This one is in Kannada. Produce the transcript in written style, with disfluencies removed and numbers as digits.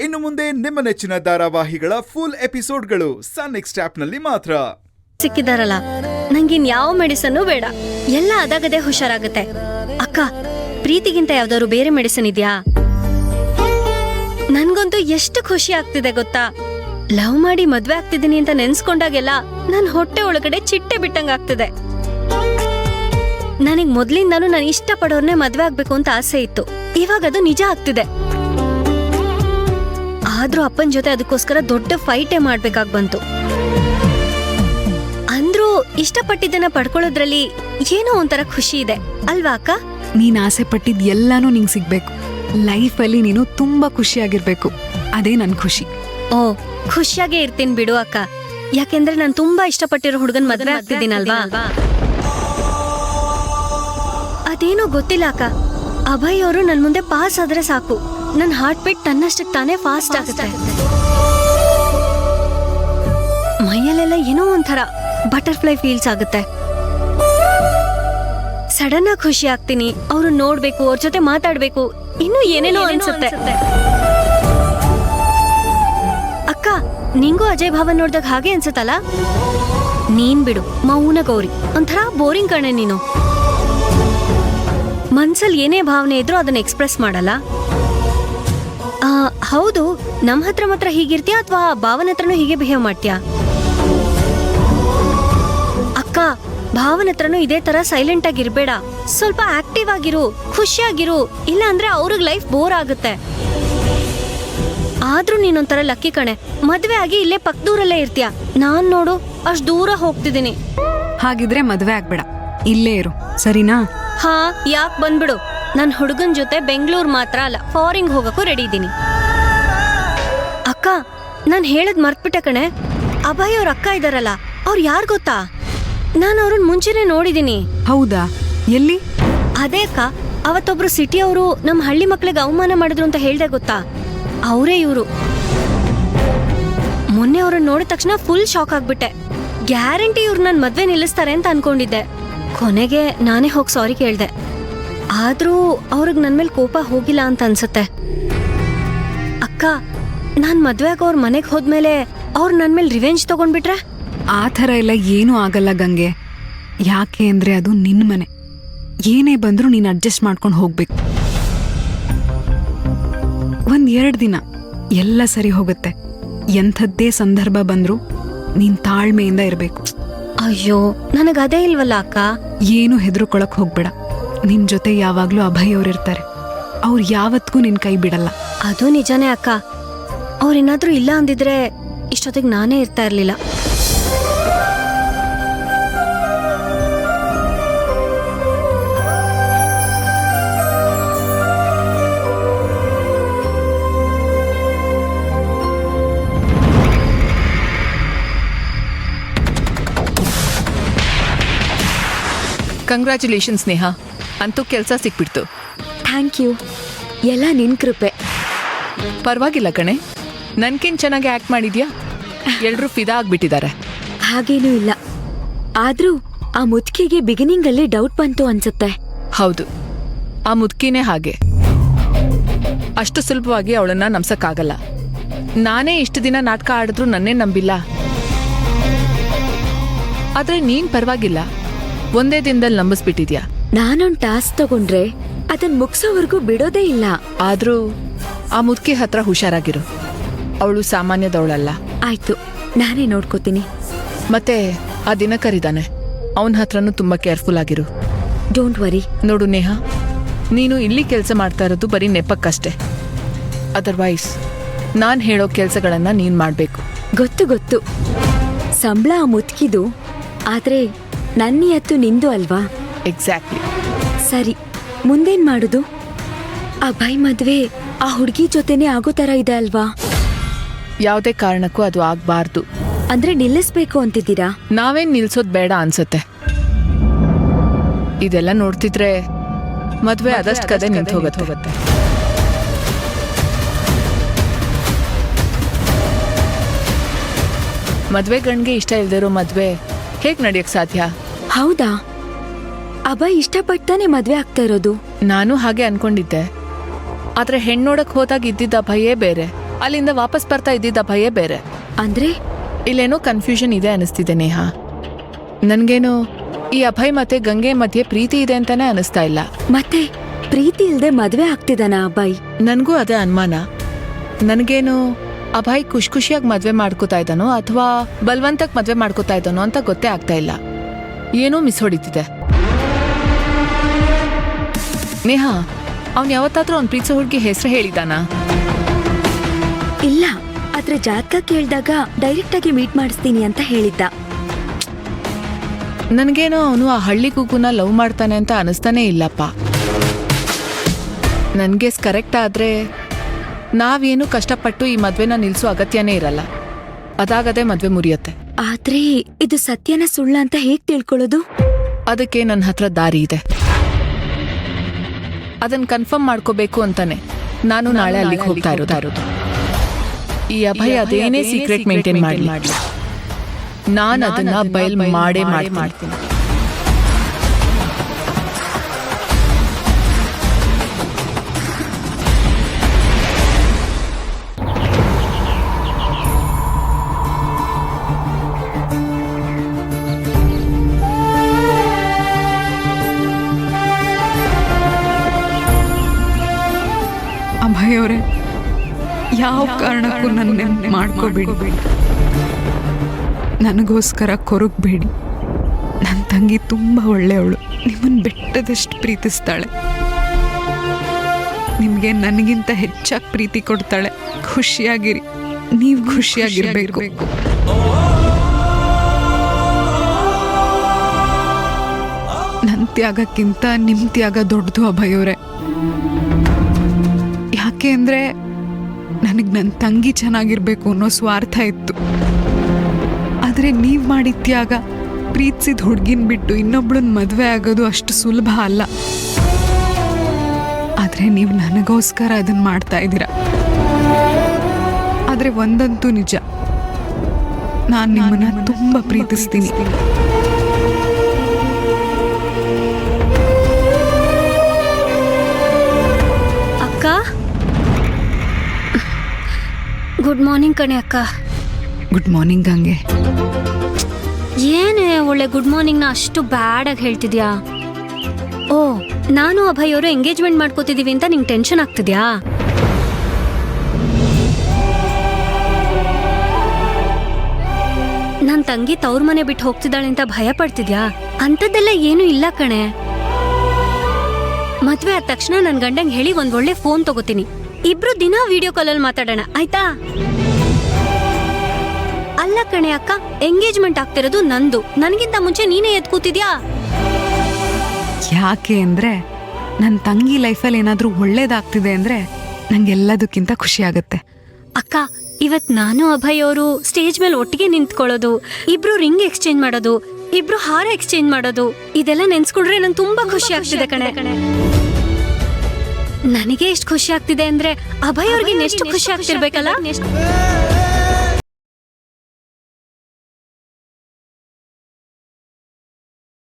ಇನ್ನು ಮುಂದೆ ನಿಮ್ಮ ನೆಚ್ಚಿನ ಧಾರಾವಾಹಿಗಳ ಫುಲ್ ಎಪಿಸೋಡ್ಗಳು ಸನ್ ನೆಕ್ಸ್ಟ್ ಆಪ್ನಲ್ಲಿ ಮಾತ್ರ. ಸಿಕ್ಕಿದಾರಲ್ಲ, ನಂಗಿನ್ ಯಾವ ಮೆಡಿಸನ್ ಬೇಡ, ಎಲ್ಲ ಅದಾಗದೆ ಹುಷಾರಾಗುತ್ತೆ. ಅಕ್ಕ, ಪ್ರೀತಿಗಿಂತ ಯಾವ್ದಾದ್ರು ಬೇರೆ ಮೆಡಿಸಿನ್ ಇದ್ಯಾ? ನನ್ಗಂತೂ ಎಷ್ಟು ಖುಷಿ ಆಗ್ತಿದೆ ಗೊತ್ತಾ. ಲವ್ ಮಾಡಿ ಮದ್ವೆ ಆಗ್ತಿದ್ದೀನಿ ಅಂತ ನೆನ್ಸ್ಕೊಂಡಾಗೆಲ್ಲ ನನ್ ಹೊಟ್ಟೆ ಒಳಗಡೆ ಚಿಟ್ಟೆ ಬಿಟ್ಟಂಗ ಆಗ್ತಿದೆ. ನನಗ್ ಮೊದ್ಲಿಂದಾನು ನಾನು ಇಷ್ಟಪಡೋರ್ನೆ ಮದ್ವೆ ಆಗ್ಬೇಕು ಅಂತ ಆಸೆ ಇತ್ತು. ಇವಾಗ ಅದು ನಿಜ ಆಗ್ತಿದೆ. ಆದ್ರೂ ಅಪ್ಪನ್ ಜೊತೆ ಅದಕ್ಕೋಸ್ಕರ ದೊಡ್ಡ ಫೈಟೇ ಮಾಡ್ಬೇಕಾಗ್ ಬಂತು. ಅಂದ್ರೂ ಇಷ್ಟಪಟ್ಟಿದ್ದನ್ನ ಪಡ್ಕೊಳ್ಳೋದ್ರಲ್ಲಿ ಏನೋ ಒಂಥರ ಖುಷಿ ಇದೆ ಅಲ್ವಾ ಅಕ್ಕ? ನೀನ್ ಆಸೆ ಪಟ್ಟಿದ್ ಎಲ್ಲಾನು ನಿಂಗ್ ಸಿಗ್ಬೇಕು. ಲೈಫಲ್ಲಿ ನೀನು ತುಂಬಾ ಖುಷಿಯಾಗಿರ್ಬೇಕು. ಅದೇ ನನ್ ಖುಷಿ. ಓ, ಖುಷಿಯಾಗೇ ಇರ್ತೀನಿ ಬಿಡು ಅಕ್ಕ. ಯಾಕೆಂದ್ರೆ ನಾನು ತುಂಬಾ ಇಷ್ಟಪಟ್ಟಿರೋ ಹುಡುಗನ್ ಮದ್ವೆ ಆಗ್ತಿದ್ದೀನಲ್ವಾ. ಅದೇನೋ ಗೊತ್ತಿಲ್ಲ ಅಕ್ಕ, ಅಭಯ್ ಅವರು ನನ್ ಮುಂದೆ ಪಾಸ್ ಆದ್ರೆ ಸಾಕು, ನನ್ ಹಾರ್ಟ್ ಬೀಟ್ ತನ್ನಷ್ಟಕ್ಕೆ ತಾನೇ ಫಾಸ್ಟ್ ಆಗುತ್ತೆ. ಮೈಯಲ್ಲೆಲ್ಲ ಏನೋ ಒಂಥರ ಬಟರ್ಫ್ಲೈ ಫೀಲ್ಸ್ ಆಗುತ್ತೆ. ಸಡನ್ ಆಗಿ ಖುಷಿ ಆಗ್ತೀನಿ. ಅವ್ರು ನೋಡ್ಬೇಕು, ಅವ್ರ ಜೊತೆ ಮಾತಾಡ್ಬೇಕು, ಇನ್ನು ಏನೇನೋ ಅನ್ಸುತ್ತೆ. ಅಕ್ಕ, ನಿಂಗೂ ಅಜಯ್ ಭಾವನ್ ನೋಡ್ದಾಗ ಹಾಗೆ ಅನ್ಸುತ್ತಲ್ಲ? ನೀನ್ ಬಿಡು, ಮೌನ ಗೌರಿ, ಒಂಥರ ಬೋರಿಂಗ್ ಕಣೆ ನೀನು. ಮನ್ಸಲ್ಲಿ ಏನೇ ಭಾವನೆ ಇದ್ರೂ ಅದನ್ನ ಎಕ್ಸ್ಪ್ರೆಸ್ ಮಾಡಲ್ಲ. ಹೌದು, ನಮ್ ಹತ್ರ ಮಾತ್ರ ಹೀಗಿರ್ತೀಯಾ ಅಥವಾ ಭಾವನ ಹತ್ರನೂ ಹೀಗೆ ಬಿಹೇವ್ ಮಾಡ್ತೀಯಾ? ಅಕ್ಕ, ಭಾವನ ಹತ್ರನೂ ಇದೇ ತರ ಸೈಲೆಂಟ್ ಆಗಿರ್ಬೇಡ. ಸ್ವಲ್ಪ ಆಕ್ಟಿವ್ ಆಗಿರು, ಖುಷಿಯಾಗಿರು. ಇಲ್ಲ ಅಂದ್ರೆ ಅವ್ರಿಗೆ ಲೈಫ್ ಬೋರ್ ಆಗುತ್ತೆ. ಆದ್ರೂ ನೀನೊಂಥರ ಲಕ್ಕಿ ಕಣೆ, ಮದ್ವೆ ಆಗಿ ಇಲ್ಲೇ ಪಕ್ಕದೂರಲ್ಲೇ ಇರ್ತೀಯ. ನಾನ್ ನೋಡು ಅಷ್ಟ್ ದೂರ ಹೋಗ್ತಿದ್ದೀನಿ. ಹಾಗಿದ್ರೆ ಮದ್ವೆ ಆಗ್ಬೇಡ, ಇಲ್ಲೇ ಇರು, ಸರಿನಾ? ಹಾ, ಯಾಕ್ ಬಂದ್ಬಿಡು. ನನ್ ಹುಡುಗನ್ ಜೊತೆ ಬೆಂಗಳೂರು ಮಾತ್ರ ಅಲ್ಲ, ಫಾರಿನ್ ಹೋಗಕ್ಕೂ ರೆಡಿ ಇದ್ದೀನಿ. ಅಕ್ಕ, ನಾನ್ ಹೇಳದ್ ಮರ್ತ್ಬಿಟ್ಟೆ ಕಣೆ. ಅಭಯ್ ಅವ್ರ ಅಕ್ಕ ಇದಾರಲ್ಲ, ಅವ್ರು ಯಾರ್ ಗೊತ್ತಾ? ನಾನು ಅವ್ರನ್ನ ಮುಂಚೆನೆ ನೋಡಿದೀನಿ. ಹೌದಾ? ಎಲ್ಲಿ? ಅದೇ ಅಕ್ಕ, ಅವತ್ತೊಬ್ರು ಸಿಟಿ ಅವರು ನಮ್ ಹಳ್ಳಿ ಮಕ್ಳಿಗೆ ಅವಮಾನ ಮಾಡಿದ್ರು ಅಂತ ಹೇಳ್ದೆ ಗೊತ್ತಾ? ಅವರೇ ಇವ್ರು. ಮೊನ್ನೆ ಅವ್ರನ್ನ ನೋಡಿದ ತಕ್ಷಣ ಫುಲ್ ಶಾಕ್ ಆಗ್ಬಿಟ್ಟೆ. ಗ್ಯಾರಂಟಿ ಇವ್ರು ನನ್ ಮದ್ವೆ ನಿಲ್ಲಿಸ್ತಾರೆ ಅಂತ ಅನ್ಕೊಂಡಿದ್ದೆ. ಕೊನೆಗೆ ನಾನೇ ಹೋಗಿ ಸಾರಿ ಕೇಳ್ದೆ. ಆದ್ರೂ ಅವ್ರಿಗೆ ನನ್ ಮೇಲೆ ಕೋಪ ಹೋಗಿಲ್ಲ ಅಂತ ಅನ್ಸುತ್ತೆ. ಅಕ್ಕ, ನಾನ್ ಮದ್ವೆ ಆಗ ಅವ್ರ ಮನೆಗ್ ಹೋದ್ಮೇಲೆ ಅವ್ರು ನನ್ ಮೇಲೆ ರಿವೆಂಜ್ ತಗೊಂಡ್ಬಿಟ್ರೆ? ಆ ಥರ ಎಲ್ಲ ಏನೂ ಆಗಲ್ಲ ಗಂಗೆ. ಯಾಕೆ ಅಂದ್ರೆ ಅದು ನಿನ್ ಮನೆ. ಏನೇ ಬಂದ್ರೂ ನೀನ್ ಅಡ್ಜಸ್ಟ್ ಮಾಡ್ಕೊಂಡು ಹೋಗ್ಬೇಕು. 1-2 ದಿನ ಎಲ್ಲ ಸರಿ ಹೋಗುತ್ತೆ. ಎಂಥದ್ದೇ ಸಂದರ್ಭ ಬಂದ್ರೂ ನೀನ್ ತಾಳ್ಮೆಯಿಂದ ಇರ್ಬೇಕು. ಅಯ್ಯೋ, ನನಗದೇ ಇಲ್ವಲ್ಲ ಅಕ್ಕ. ಏನು ಹೆದರ್ಕೊಳಕ್ ಹೋಗ್ಬೇಡ. ನಿನ್ ಜೊತೆ ಯಾವಾಗ್ಲೂ ಅಭಯ್ ಅವ್ರಿರ್ತಾರೆ. ಅವ್ರು ಯಾವತ್ತಿಗೂ ನಿನ್ ಕೈ ಬಿಡಲ್ಲ. ಅದು ನಿಜಾನೇ ಅಕ್ಕ. ಅವ್ರೇನಾದ್ರೂ ಇಲ್ಲ ಅಂದಿದ್ರೆ ಇಷ್ಟೊತ್ತಿಗೆ ನಾನೇ ಇರ್ತಾ ಇರ್ಲಿಲ್ಲ. ಕಂಗ್ರ್ಯಾಚುಲೇಷನ್ ಸ್ನೇಹ, ಅಂತೂ ಕೆಲಸ ಸಿಕ್ಬಿಡ್ತು. ಥ್ಯಾಂಕ್ ಯು, ಎಲ್ಲ ನಿನ್ ಕೃಪೆ. ಪರವಾಗಿಲ್ಲ ಕಣೆ, ನನ್ಕಿನ್ ಚೆನ್ನಾಗಿ ಆಕ್ಟ್ ಮಾಡಿದ್ಯಾ. ಎಲ್ರೂ ಫಿದಾ ಆಗ್ಬಿಟ್ಟಿದ್ದಾರೆ. ಹಾಗೇನೂ ಇಲ್ಲ, ಆದ್ರೂ ಆ ಮುದ್ಕಿಗೆ ಬಿಗಿನಿಂಗ್ ಅಲ್ಲಿ ಡೌಟ್ ಬಂತು ಅನ್ಸುತ್ತೆ. ಹೌದು, ಆ ಮುದ್ಕಿನೇ ಹಾಗೆ. ಅಷ್ಟು ಸುಲಭವಾಗಿ ಅವಳನ್ನ ನಂಬ್ಸಕ್ಕಾಗಲ್ಲ. ನಾನೇ ಇಷ್ಟು ದಿನ ನಾಟಕ ಆಡಿದ್ರು ನನ್ನೇ ನಂಬಿಲ್ಲ. ಆದ್ರೆ ನೀನ್ ಪರವಾಗಿಲ್ಲ, ಒಂದೇ ದಿನದಲ್ಲಿ ನಂಬಿಸ್ಬಿಟ್ಟಿದ್ಯಾ. ನಾನೊಂದ್ ಟಾಸ್ಕ್ ತಗೊಂಡ್ರೆ ಅದನ್ ಮುಗ್ಸೋವರೆಗೂ ಬಿಡೋದೇ ಇಲ್ಲ. ಆದ್ರೂ ಆ ಮುದ್ಕಿ ಹತ್ರ ಹುಷಾರಾಗಿರು. ಅವಳು ಸಾಮಾನ್ಯದವಳಲ್ಲ. ಆಯ್ತು, ನಾನೇ ನೋಡ್ಕೋತೀನಿ. ಮತ್ತೆ ಆ ದಿನಕರಿದಾನೆ, ಅವನ ಹತ್ರನೂ ತುಂಬಾ ಕೇರ್ಫುಲ್ ಆಗಿರು. Don't worry. ನೋಡು ನೇಹ, ನೀನು ಇಲ್ಲಿ ಕೆಲಸ ಮಾಡ್ತಾ ಇರೋದು ಬರೀ ನೆಪಕ್ಕಷ್ಟೇ. ಅದರ್ವೈಸ್ ನಾನ್ ಹೇಳೋ ಕೆಲ್ಸಗಳನ್ನ ನೀನ್ ಮಾಡ್ಬೇಕು. ಗೊತ್ತು, ಸಂಬಳ ಆ ಮುದ್ಕಿದು. ಆದ್ರೆ ನನ್ನಿಯತ್ತು ನಿಂದು ಅಲ್ವಾ? ಎಕ್ಸಾಕ್ಟ್ಲಿ. ಸರಿ, ಮುಂದೇನ್ ಮಾಡುದು? ಅಭಯ್ ಮದ್ವೆ ಆ ಹುಡ್ಗಿ ಜೊತೆನೆ ಆಗೋ ತರ ಇದೆ ಅಲ್ವಾ? ಯಾವುದೇ ಕಾರಣಕ್ಕೂ ಅದು ಆಗ್ಬಾರ್ದು. ಅಂದ್ರೆ ನಿಲ್ಲಿಸ್ಬೇಕು ಅಂತಿದ್ದೀರಾ? ನಾವೇನ್ ನಿಲ್ಸೋದ್ ಬೇಡ ಅನ್ಸುತ್ತೆ. ಇದೆಲ್ಲ ನೋಡ್ತಿದ್ರೆ ಮದ್ವೆ ಆದಷ್ಟು ಕದೆ ನಿಂತು ಹೋಗುತ್ತೆ. ಮದ್ವೆ ಗಂಡ್ಗೆ ಇಷ್ಟ ಇಲ್ದಿರೋ ಮದ್ವೆ ಹೇಗ್ ನಡೆಯಕ್ ಸಾಧ್ಯ? ಹೌದಾ? ಅಭಯ್ ಇಷ್ಟಪಟ್ಟಾನೆ ಮದ್ವೆ ಆಗ್ತಾ ಇರೋದು. ನಾನು ಹಾಗೆ ಅನ್ಕೊಂಡಿದ್ದೆ. ಆದ್ರೆ ಹೆಣ್ಣೋಡಕ್ ಹೋದಾಗ ಇದ್ದಿದ್ದ ಭಯೇ ಬೇರೆ. ಅಲ್ಲಿಂದ ವಾಪಸ್ ಬರ್ತಾ ಇದ್ದಿದ್ದ ಭಯ ಬೇರೆ. ಅಂದ್ರೆ ಇಲ್ಲೇನೋ ಕನ್ಫ್ಯೂಷನ್ ಇದೆ ಅನಿಸ್ತಿದೆ ನೇಹಾ. ನನ್ಗೇನು ಈ ಅಭಯ್ ಮತ್ತೆ ಗಂಗೆ ಮಧ್ಯೆ ಪ್ರೀತಿ ಇದೆ ಅಂತಾನೆ ಅನಿಸ್ತಾ ಇಲ್ಲ. ಮತ್ತೆ ಪ್ರೀತಿ ಇಲ್ದೆ ಮದ್ವೆ ಆಗ್ತಿದಾನ ಅಭಯ್? ನನಗೂ ಅದೇ ಅನುಮಾನ. ನನಗೇನು ಅಭಯ್ ಖುಷಿಯಾಗಿ ಮದ್ವೆ ಮಾಡ್ಕೋತಾ ಇದ್ದಾನೋ ಅಥವಾ ಬಲ್ವಂತಕ್ ಮದ್ವೆ ಮಾಡ್ಕೋತಾ ಇದ್ದಾನೋ ಅಂತ ಗೊತ್ತೇ ಆಗ್ತಾ ಇಲ್ಲ. ಏನೋ ಮಿಸ್ ಹೊಡಿತಿದೆ. ನೇಹಾ, ಅವ್ನ್ ಯಾವತ್ತಾದ್ರೂ ಅವ್ನ್ ಪ್ರೀತಿಸೋ ಹುಡುಗಿ ಹೆಸರು ಹೇಳಿದಾನ? ಇಲ್ಲ, ಆದ್ರೆ ಜಾತಕ ಕೇಳಿದಾಗ ಡೈರೆಕ್ಟ್ ಆಗಿ ಮೀಟ್ ಮಾಡಿಸ್ತೀನಿ ಅಂತ ಹೇಳಿದ್ದ. ನನ್ಗೇನೋ ಅವನು ಆ ಹಳ್ಳಿ ಕೂಗುನ ಲವ್ ಮಾಡ್ತಾನೆ ಅಂತ ಅನಿಸ್ತಾನೆ ಇಲ್ಲಪ್ಪ. ನನ್ಗೆ ಕರೆಕ್ಟ್ ಆದ್ರೆ ನಾವೇನು ಕಷ್ಟಪಟ್ಟು ಈ ಮದ್ವೆನ ನಿಲ್ಸೋ ಅಗತ್ಯನೇ ಇರಲ್ಲ. ಅದಾಗದೆ ಮದ್ವೆ ಮುರಿಯತ್ತೆ. ಆದ್ರೆ ಇದು ಸತ್ಯನ ಸುಳ್ಳ ಅಂತ ಹೇಗ್ ತಿಳ್ಕೊಳ್ಳೋದು? ಅದಕ್ಕೆ ನನ್ನ ಹತ್ರ ದಾರಿ ಇದೆ. ಅದನ್ನ ಕನ್ಫರ್ಮ್ ಮಾಡ್ಕೋಬೇಕು ಅಂತಾನೆ ನಾನು ನಾಳೆ ಅಲ್ಲಿಗೆ ಹೋಗ್ತಾ ಇರೋದು. ಈ ಅಭಯ್ ಅದೇನೇ ಸೀಕ್ರೆಟ್ ಮೇಂಟೈನ್ ಮಾಡಿ ನಾನು ಅದನ್ನ ಬಯಲ್ ಮಾಡೇ ಮಾಡ್ತೀನಿ. ಅಭಯ್ ಅವರೇ, ಯಾವ ಕಾರಣಕ್ಕೂ ನನ್ನ ಮಾಡ್ಕೋಬೇಡಿ. ನನಗೋಸ್ಕರ ಕೊರಗಬೇಡಿ. ನನ್ನ ತಂಗಿ ತುಂಬ ಒಳ್ಳೆಯವಳು. ನಿಮ್ಮನ್ನು ಬೆಟ್ಟದಷ್ಟು ಪ್ರೀತಿಸ್ತಾಳೆ. ನಿಮಗೆ ನನಗಿಂತ ಹೆಚ್ಚಾಗಿ ಪ್ರೀತಿ ಕೊಡ್ತಾಳೆ. ಖುಷಿಯಾಗಿರಿ, ನೀವು ಖುಷಿಯಾಗಿರ್ಬೇಕು. ನನ್ನ ತ್ಯಾಗಕ್ಕಿಂತ ನಿಮ್ಮ ತ್ಯಾಗ ದೊಡ್ಡದು ಅಭಯ್ ಅವರೇ. ಯಾಕೆ ಅಂದರೆ ನನಗೆ ನನ್ನ ತಂಗಿ ಚೆನ್ನಾಗಿರ್ಬೇಕು ಅನ್ನೋ ಸ್ವಾರ್ಥ ಇತ್ತು. ಆದರೆ ನೀವು ಮಾಡಿದ ತ್ಯಾಗ, ಪ್ರೀತಿಸಿದ ಹುಡುಗಿನ ಬಿಟ್ಟು ಇನ್ನೊಬ್ಳನ್ನ ಮದುವೆ ಆಗೋದು ಅಷ್ಟು ಸುಲಭ ಅಲ್ಲ. ಆದರೆ ನೀವು ನನಗೋಸ್ಕರ ಅದನ್ನು ಮಾಡ್ತಾ ಇದ್ದೀರಾ. ಆದರೆ ಒಂದಂತೂ ನಿಜ, ನಾನು ನಿಮ್ಮನ್ನ ತುಂಬ ಪ್ರೀತಿಸ್ತೀನಿ. ಅಕ್ಕ, ಗುಡ್ ಮಾರ್ನಿಂಗ್ ಕಣೆ ಅಕ್ಕ. ಗುಡ್ ಮಾರ್ನಿಂಗ್ ಗಂಗೆ. ಏನೇ ಒಳ್ಳೆ ಗುಡ್ ಮಾರ್ನಿಂಗ್ನ ಅಷ್ಟು ಬ್ಯಾಡ್ ಆಗಿ ಹೇಳ್ತಿದ್ಯಾ? ಓ, ನಾನು ಅಭಯ್ ಅವರು ಎಂಗೇಜ್ಮೆಂಟ್ ಮಾಡ್ಕೋತಿದೀವಿ ಅಂತ ನಿಂಗೆ ಟೆನ್ಷನ್ ಆಗ್ತಿದ್ಯಾ? ನನ್ನ ತಂಗಿ ತವ್ರ ಮನೆ ಬಿಟ್ಟು ಹೋಗ್ತಿದ್ದಾಳೆ ಅಂತ ಭಯ ಪಡ್ತಿದ್ಯಾ? ಅಂಥದ್ದೆಲ್ಲ ಏನೂ ಇಲ್ಲ ಕಣೆ. ಮದ್ವೆ ಆದ ತಕ್ಷಣ ನನ್ನ ಗಂಡಂಗೆ ಹೇಳಿ ಒಂದ್ ಒಳ್ಳೆ ಫೋನ್ ತಗೋತೀನಿ. ಇಬ್ರು ದಿನ ವಿಡಿಯೋ ಕಾಲಲ್ಲಿ ಮಾತಾಡೋಣ, ಆಯ್ತಾ? ಅಲ್ಲ ಕಣೆ ಅಕ್ಕ, ಎಂಗೇಜ್ಮೆಂಟ್ ಆಗ್ತಿರೋದು ನಂದು. ನನಗಿಂತ ಮುಂಚೆ ನೀನೇ ಎದ್ದು ಕೂತಿದ್ಯಾ? ಯಾಕೆ ಅಂದರೆ ನನ್ನ ತಂಗಿ ಲೈಫಲ್ಲಿ ಏನಾದರೂ ಒಳ್ಳೇದಾಗ್ತಿದೆ ಅಂದರೆ ನಂಗೆಲ್ಲದಕ್ಕಿಂತ ಖುಷಿ ಆಗುತ್ತೆ. ಅಕ್ಕ, ಇವತ್ ನಾನು ಅಭಯ್ ಅವರು ಸ್ಟೇಜ್ ಮೇಲೆ ಒಟ್ಟಿಗೆ ನಿಂತ್ಕೊಳ್ಳೋದು, ಇಬ್ರು ರಿಂಗ್ ಎಕ್ಸ್ಚೇಂಜ್ ಮಾಡೋದು, ಇಬ್ರು ಹಾರ ಎಕ್ಸ್ಚೇಂಜ್ ಮಾಡೋದು, ಇದೆಲ್ಲ ನೆನ್ಸ್ಕೊಂಡ್ರೆ ನಂಗೆ ತುಂಬಾ ಖುಷಿ ಆಗ್ತಿದೆ ಕಣೆ. ನನಗೆ ಎಷ್ಟು ಖುಷಿ ಆಗ್ತಿದೆ ಅಂದ್ರೆ ಅಭಯ್ ಅವ್ರಿಗೆ ಎಷ್ಟು ಖುಷಿ ಆಗ್ತಿರ್ಬೇಕಲ್ಲ.